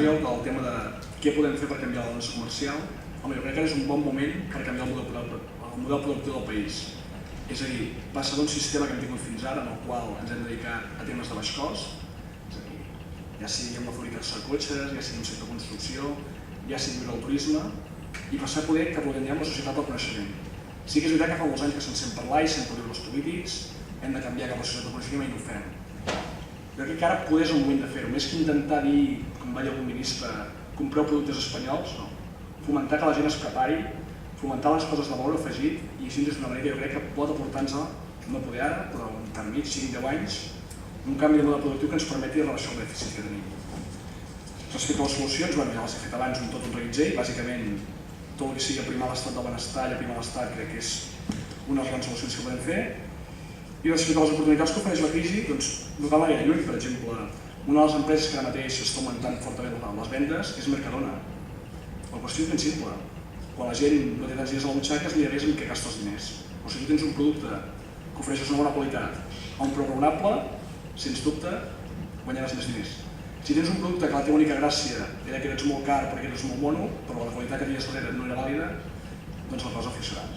Oriol, del tema de què podem fer per canviar la balança comercial. Home, jo crec que ara és un bon moment per canviar el model productiu del país. És a dir, passa d'un sistema que hem tingut fins ara, en el qual ens hem dedicat a temes de baix cost, és a dir, ja sigui amb la fabricació de cotxes, ja sigui en el sector de construcció, ja sigui el turisme, i passar a poder que podem la societat del coneixement. Sí que és veritat que fa molts anys que se'n sent parlar i se'n parla els polítics, hem de canviar cap a la societat del coneixement i no ho fem. Jo crec que ara poder és el moment de fer-ho, més que intentar dir, com va dir algun ministre, compreu productes espanyols, no. Fomentar que la gent es prepari, fomentar les coses de valor afegit, i així és una manera que jo crec que pot aportar-nos, no poder ara, però en termini 5-10 anys, un canvi de model productiu que ens permeti rebaixar el dèficit que tenim. Respecte a les solucions, ja les he fet abans un reguitzell, bàsicament tot el que sigui aprimar l'estat del benestar i aprimar l'estat crec que és una de les grans solucions que podem fer. I respecte a les oportunitats que ofereix la crisi, doncs no cal anar gaire lluny. Per exemple, una de les empreses que ara mateix està augmentant fortament les vendes és Mercadona. La qüestió és ben simple. Quan la gent no té tants diners a la butxaca, es mira més en què gasta els diners. O sigui, tu tens un producte que ofereixes una bona qualitat a un preu raonable, sens dubte guanyaràs més diners. Si tens un producte que la teva única gràcia era que eres molt car perquè eres molt mono, però la qualitat que tenies darrere no era vàlida, doncs la cosa frissarà.